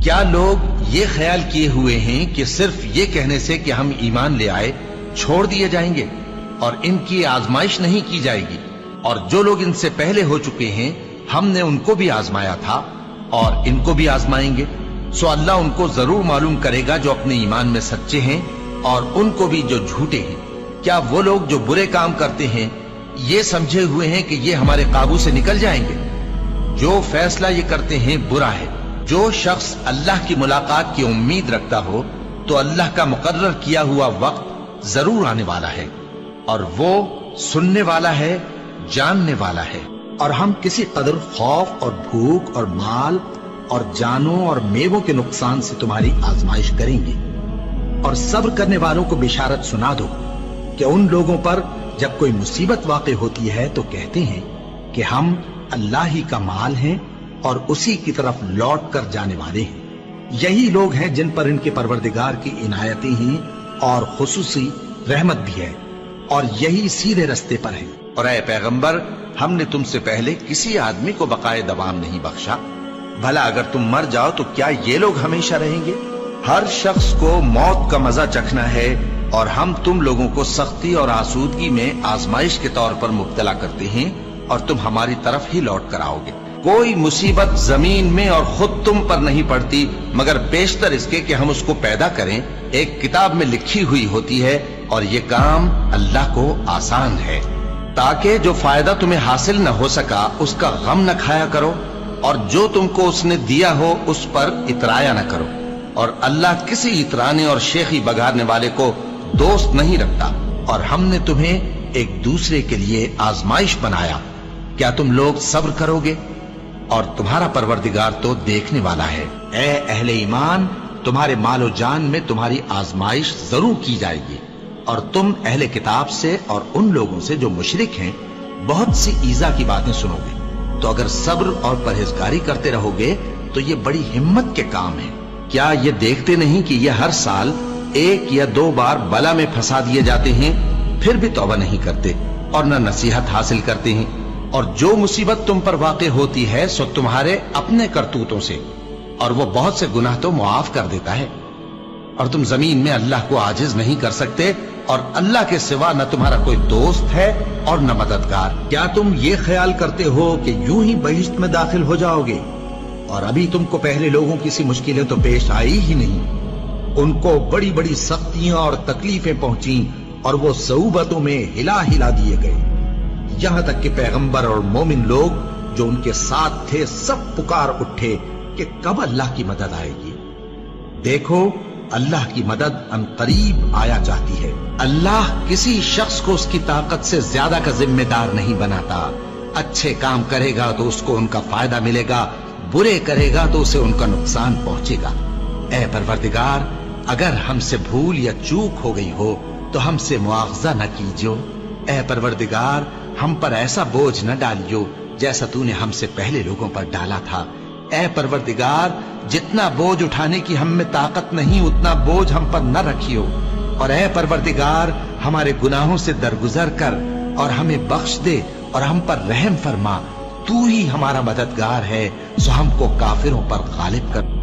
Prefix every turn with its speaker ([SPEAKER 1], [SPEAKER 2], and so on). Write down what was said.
[SPEAKER 1] کیا لوگ یہ خیال کیے ہوئے ہیں کہ صرف یہ کہنے سے کہ ہم ایمان لے آئے چھوڑ دیے جائیں گے اور ان کی آزمائش نہیں کی جائے گی؟ اور جو لوگ ان سے پہلے ہو چکے ہیں ہم نے ان کو بھی آزمایا تھا اور ان کو بھی آزمائیں گے، سو اللہ ان کو ضرور معلوم کرے گا جو اپنے ایمان میں سچے ہیں اور ان کو بھی جو جھوٹے ہیں۔ کیا وہ لوگ جو برے کام کرتے ہیں یہ سمجھے ہوئے ہیں کہ یہ ہمارے قابو سے نکل جائیں گے؟ جو فیصلہ یہ کرتے ہیں برا ہے۔ جو شخص اللہ کی ملاقات کی امید رکھتا ہو تو اللہ کا مقرر کیا ہوا وقت ضرور آنے والا ہے، اور وہ سننے والا ہے، جاننے والا ہے۔
[SPEAKER 2] اور ہم کسی قدر خوف اور بھوک اور مال اور جانوں اور میووں کے نقصان سے تمہاری آزمائش کریں گے، اور صبر کرنے والوں کو بشارت سنا دو کہ ان لوگوں پر جب کوئی مصیبت واقع ہوتی ہے تو کہتے ہیں کہ ہم اللہ ہی کا مال ہیں اور اسی کی طرف لوٹ کر جانے والے ہیں۔ یہی لوگ ہیں جن پر ان کے پروردگار کی عنایتیں ہیں اور خصوصی رحمت بھی ہے، اور یہی سیدھے رستے پر ہیں۔
[SPEAKER 1] اور اے پیغمبر، ہم نے تم سے پہلے کسی آدمی کو بقائے دوام نہیں بخشا، بھلا اگر تم مر جاؤ تو کیا یہ لوگ ہمیشہ رہیں گے؟ ہر شخص کو موت کا مزہ چکھنا ہے، اور ہم تم لوگوں کو سختی اور آسودگی میں آزمائش کے طور پر مبتلا کرتے ہیں، اور تم ہماری طرف ہی لوٹ کر آؤ گے۔ کوئی مصیبت زمین میں اور خود تم پر نہیں پڑتی مگر بیشتر اس کے کہ ہم اس کو پیدا کریں ایک کتاب میں لکھی ہوئی ہوتی ہے، اور یہ کام اللہ کو آسان ہے، تاکہ جو فائدہ تمہیں حاصل نہ ہو سکا اس کا غم نہ کھایا کرو، اور جو تم کو اس نے دیا ہو اس پر اترایا نہ کرو۔ اور اللہ کسی اترانے اور شیخی بگاڑنے والے کو دوست نہیں رکھتا۔ اور ہم نے تمہیں ایک دوسرے کے لیے آزمائش بنایا، کیا تم لوگ صبر کرو گے؟ اور تمہارا پروردگار تو دیکھنے والا ہے۔
[SPEAKER 2] اے اہل ایمان، تمہارے مال و جان میں تمہاری آزمائش ضرور کی جائے گی، اور تم اہل کتاب سے اور ان لوگوں سے جو مشرک ہیں بہت سی ایذا کی باتیں سنو گے، تو اگر صبر اور پرہیزگاری کرتے رہو گے تو یہ بڑی ہمت کے کام ہے۔ کیا یہ دیکھتے نہیں کہ یہ ہر سال ایک یا دو بار بلا میں پھنسا دیے جاتے ہیں، پھر بھی توبہ نہیں کرتے اور نہ نصیحت حاصل کرتے ہیں؟ اور جو مصیبت تم پر واقع ہوتی ہے سو تمہارے اپنے کرتوتوں سے، اور وہ بہت سے گناہ تو معاف کر دیتا ہے۔ اور تم زمین میں اللہ کو عاجز نہیں کر سکتے، اور اللہ کے سوا نہ تمہارا کوئی دوست ہے اور نہ مددگار۔ کیا تم یہ خیال کرتے ہو کہ یوں ہی بہشت میں داخل ہو جاؤ گے؟ اور ابھی تم کو پہلے لوگوں کی سی مشکلیں تو پیش آئی ہی نہیں۔ ان کو بڑی بڑی سختیاں اور تکلیفیں پہنچیں، اور وہ صعوبتوں میں ہلا ہلا دیے گئے، یہاں تک کہ پیغمبر اور مومن لوگ جو ان کے ساتھ تھے سب پکار اٹھے کہ کب اللہ کی مدد آئے گی۔ دیکھو، اللہ کی مدد ان قریب آیا چاہتی ہے۔ اللہ کسی شخص کو اس کی طاقت سے زیادہ کا ذمہ دار نہیں بناتا۔ اچھے کام کرے گا تو اس کو ان کا فائدہ ملے گا، برے کرے گا تو اسے ان کا نقصان پہنچے گا۔ اے پروردگار، اگر ہم سے بھول یا چوک ہو گئی ہو تو ہم سے مواخذہ نہ کیجو۔ اے پروردگار، ہم پر ایسا بوجھ نہ ڈالیو جیسا تو نے ہم سے پہلے لوگوں پر ڈالا تھا۔ اے پروردگار، جتنا بوجھ اٹھانے کی ہم میں طاقت نہیں اتنا بوجھ ہم پر نہ رکھیو، اور اے پروردگار، ہمارے گناہوں سے درگزر کر اور ہمیں بخش دے اور ہم پر رحم فرما۔ تو ہی ہمارا مددگار ہے، سو ہم کو کافروں پر غالب کر۔